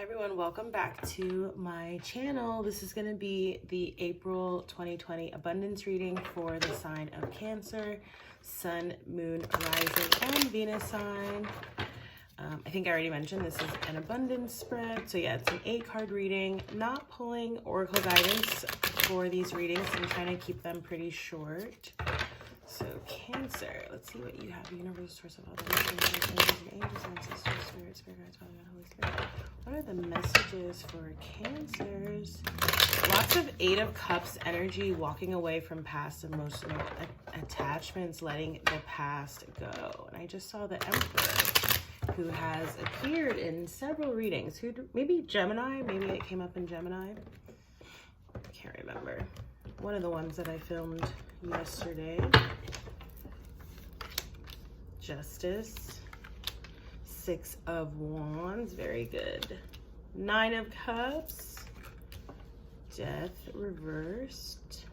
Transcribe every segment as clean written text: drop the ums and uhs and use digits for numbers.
Everyone, welcome back to my channel. This is going to be the April 2020 abundance reading for the sign of Cancer, Sun, Moon, Rising, and Venus sign. I think I already mentioned this is an abundance spread. So yeah, it's an 8-card reading. Not pulling oracle guidance for these readings. I'm trying to keep them pretty short. So Cancer, let's see what you have. Universe, source of all the angels, ancestors, spirit guides, Father God, Holy Spirit. What are the messages for Cancers? Lots of 8 of Cups energy, walking away from past emotional attachments, letting the past go. And I just saw the Emperor, who has appeared in several readings. Who, maybe Gemini? Maybe it came up in Gemini. I can't remember. One of the ones that I filmed yesterday. Justice, 6 of Wands, very good. 9 of Cups, Death reversed,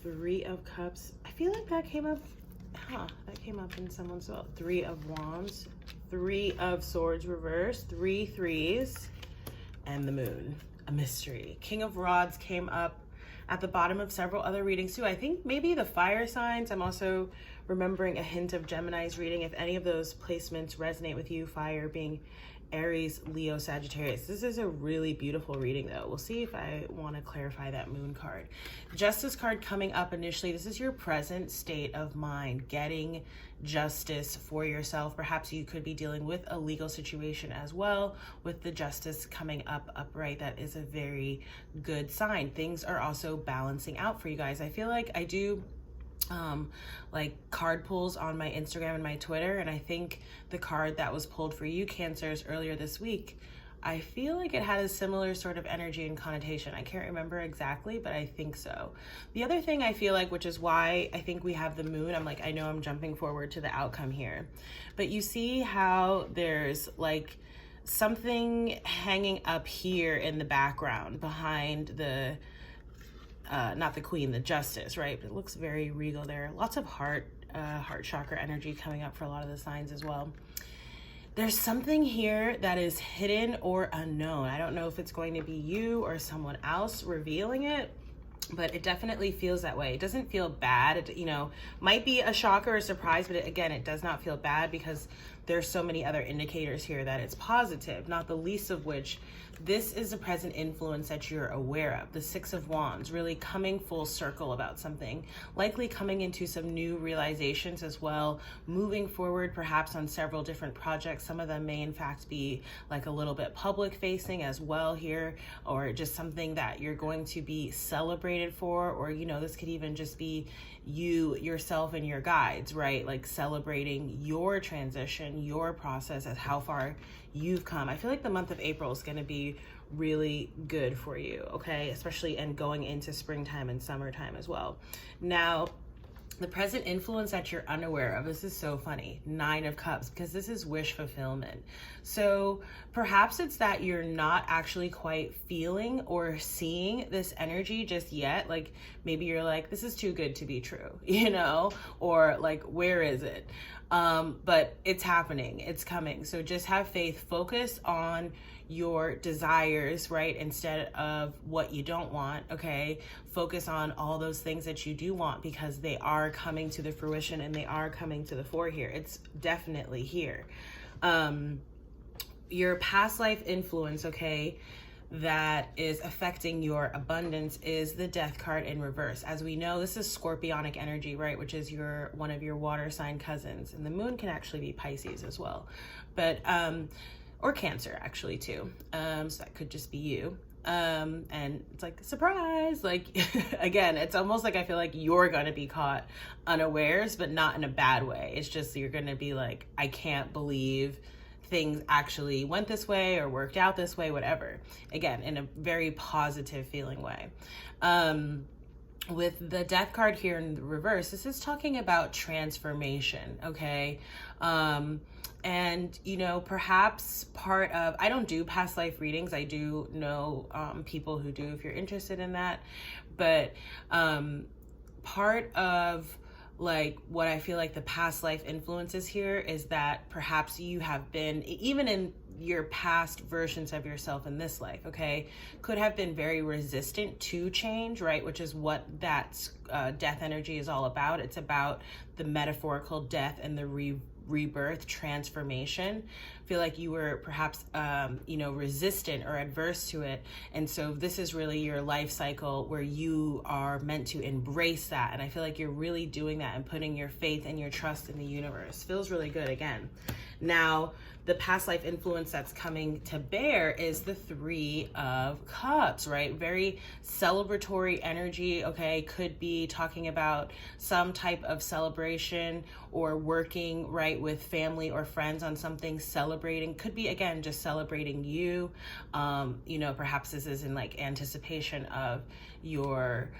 3 of Cups. I feel like that came up, that came up in someone's well. 3 of Wands, 3 of Swords reversed, 3 threes, and the Moon, a mystery. King of Rods came up at the bottom of several other readings too. I think maybe the fire signs. I'm also remembering a hint of Gemini's reading. If any of those placements resonate with you, fire being Aries, Leo, Sagittarius. This is a really beautiful reading though. We'll see if I want to clarify that Moon card. Justice card coming up initially. This is your present state of mind, getting justice for yourself. Perhaps you could be dealing with a legal situation as well. With the Justice coming up upright, that is a very good sign. Things are also balancing out for you guys. I feel like I do like card pulls on my Instagram and my Twitter, and I think the card that was pulled for you Cancers earlier this week, I feel like it had a similar sort of energy and connotation. I can't remember exactly, but I think so. The other thing I feel like, which is why I think we have the Moon, I'm like, I know I'm jumping forward to the outcome here, but you see how there's like something hanging up here in the background behind the not the Queen, the Justice, right? But it looks very regal there. Lots of heart chakra energy coming up for a lot of the signs as well. There's something here that is hidden or unknown. I don't know if it's going to be you or someone else revealing it, but it definitely feels that way. It doesn't feel bad. It, you know, might be a shocker or surprise, but again, it does not feel bad because there's so many other indicators here that it's positive, not the least of which this is the present influence that you're aware of. The 6 of Wands, really coming full circle about something, likely coming into some new realizations as well, moving forward perhaps on several different projects. Some of them may in fact be like a little bit public facing as well here, or just something that you're going to be celebrated for, or you know, this could even just be you, yourself, and your guides, right? Like celebrating your transition, your process, as how far you've come. I feel like the month of April is going to be really good for you, okay? Especially and going into springtime and summertime as well. Now, the present influence that you're unaware of, this is so funny, 9 of Cups, because this is wish fulfillment. So perhaps it's that you're not actually quite feeling or seeing this energy just yet. Like maybe you're like, this is too good to be true, you know, or like, where is it? But it's happening, it's coming. So just have faith, focus on your desires, right? Instead of what you don't want, okay? Focus on all those things that you do want, because they are coming to the fruition and they are coming to the fore here. It's definitely here. Your past life influence, okay, that is affecting your abundance is the Death card in reverse. As we know, this is scorpionic energy, right? Which is one of your water sign cousins. And the Moon can actually be Pisces as well. But, or Cancer actually too. So that could just be you. And it's like, surprise, like, again, it's almost like I feel like you're going to be caught unawares, but not in a bad way. It's just, you're going to be like, I can't believe things actually went this way or worked out this way, whatever. Again, in a very positive feeling way. With the Death card here in the reverse, this is talking about transformation, okay? And, you know, perhaps part of, I don't do past life readings. I do know people who do if you're interested in that. But part of like what I feel like the past life influences here is that perhaps you have been, even in your past versions of yourself in this life, okay, could have been very resistant to change, right? Which is what that death energy is all about. It's about the metaphorical death and the rebirth, transformation. I feel like you were perhaps resistant or adverse to it, and so this is really your life cycle where you are meant to embrace that. And I feel like you're really doing that and putting your faith and your trust in the universe. Feels really good. Again, now the past life influence that's coming to bear is the Three of Cups, right? Very celebratory energy, okay? Could be talking about some type of celebration or working, right, with family or friends on something, celebrating. Could be, again, just celebrating you. Perhaps this is in like anticipation of your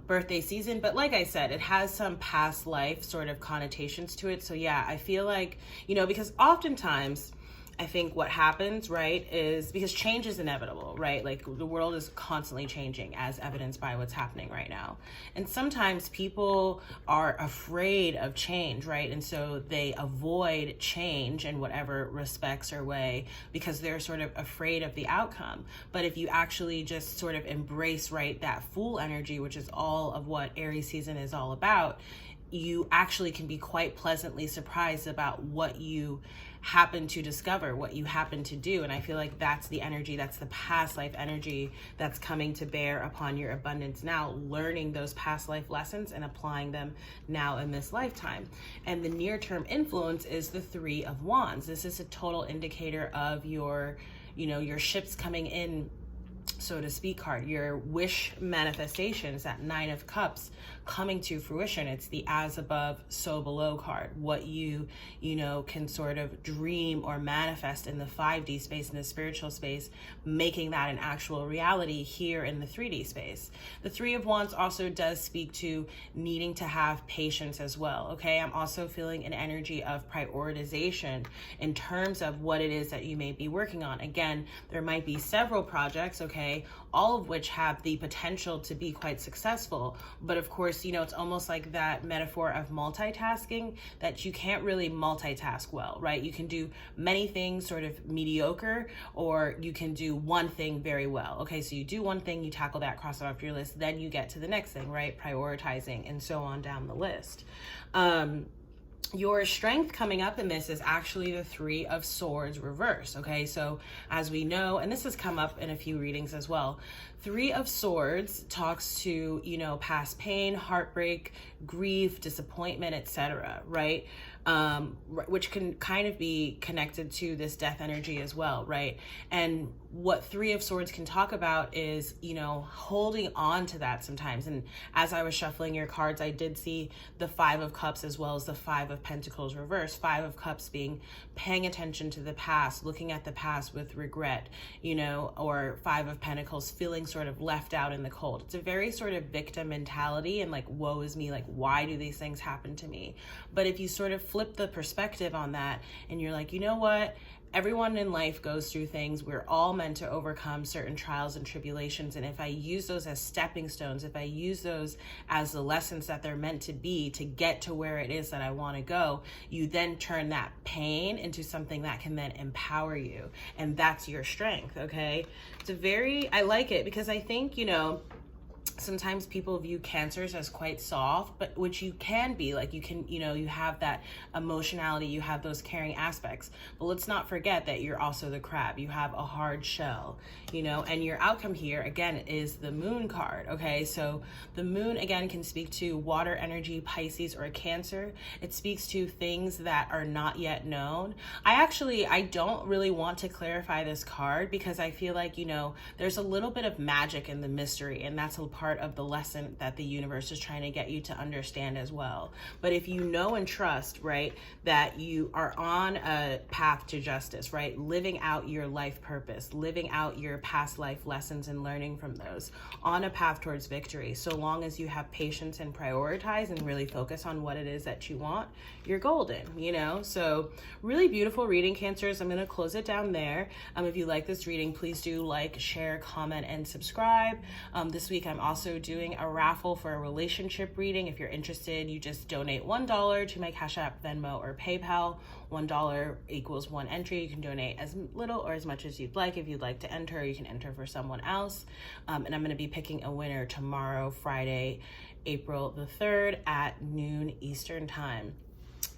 birthday season. But like I said, it has some past life sort of connotations to it. So yeah, I feel like, because oftentimes I think what happens, right, is because change is inevitable, right? Like the world is constantly changing as evidenced by what's happening right now. And sometimes people are afraid of change, right? And so they avoid change in whatever respects or way because they're sort of afraid of the outcome. But if you actually just sort of embrace, right, that Fool energy, which is all of what Aries season is all about, you actually can be quite pleasantly surprised about what you happen to discover, what you happen to do. And I feel like that's the energy, that's the past life energy that's coming to bear upon your abundance now, learning those past life lessons and applying them now in this lifetime. And the near term influence is the Three of Wands. This is a total indicator of your ships coming in, so to speak, card, your wish manifestations, that Nine of Cups coming to fruition. It's the as above, so below card. What you can sort of dream or manifest in the 5D space, in the spiritual space, making that an actual reality here in the 3D space. The Three of Wands also does speak to needing to have patience as well, okay? I'm also feeling an energy of prioritization in terms of what it is that you may be working on. Again, there might be several projects, okay, all of which have the potential to be quite successful. But of course, it's almost like that metaphor of multitasking, that you can't really multitask well, right? You can do many things sort of mediocre, or you can do one thing very well. Okay, so you do one thing, you tackle that, cross it off your list, then you get to the next thing, right? Prioritizing and so on down the list. Your strength coming up in this is actually the Three of Swords reverse, okay? So as we know, and this has come up in a few readings as well, Three of Swords talks to, past pain, heartbreak, grief, disappointment, etc., right? Which can kind of be connected to this death energy as well, right? And what Three of Swords can talk about is, holding on to that sometimes. And as I was shuffling your cards, I did see the Five of Cups as well as the Five of Pentacles reverse. Five of Cups being paying attention to the past, looking at the past with regret, or Five of Pentacles feeling sort of left out in the cold. It's a very sort of victim mentality and like, woe is me, like, why do these things happen to me? But if you sort of flip the perspective on that and you're like, you know what? Everyone in life goes through things. We're all meant to overcome certain trials and tribulations. And if I use those as stepping stones, if I use those as the lessons that they're meant to be to get to where it is that I want to go, you then turn that pain into something that can then empower you. And that's your strength, okay? I like it because I think, sometimes people view cancers as quite soft, but which you can be, like you can, you have that emotionality, you have those caring aspects, but let's not forget that you're also the crab. You have a hard shell, and your outcome here again is the Moon card. Okay, so the Moon again can speak to water energy, Pisces, or a Cancer. It speaks to things that are not yet known. I don't really want to clarify this card because I feel like, there's a little bit of magic in the mystery, and that's a part of the lesson that the universe is trying to get you to understand as well. But if you know and trust, right, that you are on a path to justice, right, living out your life purpose, living out your past life lessons and learning from those, on a path towards victory, so long as you have patience and prioritize and really focus on what it is that you want, you're golden, So really beautiful reading, Cancers. I'm going to close it down there. If you like this reading, please do like, share, comment, and subscribe. This week I'm also also doing a raffle for a relationship reading. If you're interested, you just donate $1 to my Cash App, Venmo, or PayPal. $1 equals 1 entry. You can donate as little or as much as you'd like. If you'd like to enter, you can enter for someone else. And I'm going to be picking a winner tomorrow, Friday, April the 3rd at noon Eastern time.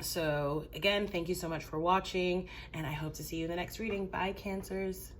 So again, thank you so much for watching, and I hope to see you in the next reading. Bye, Cancers.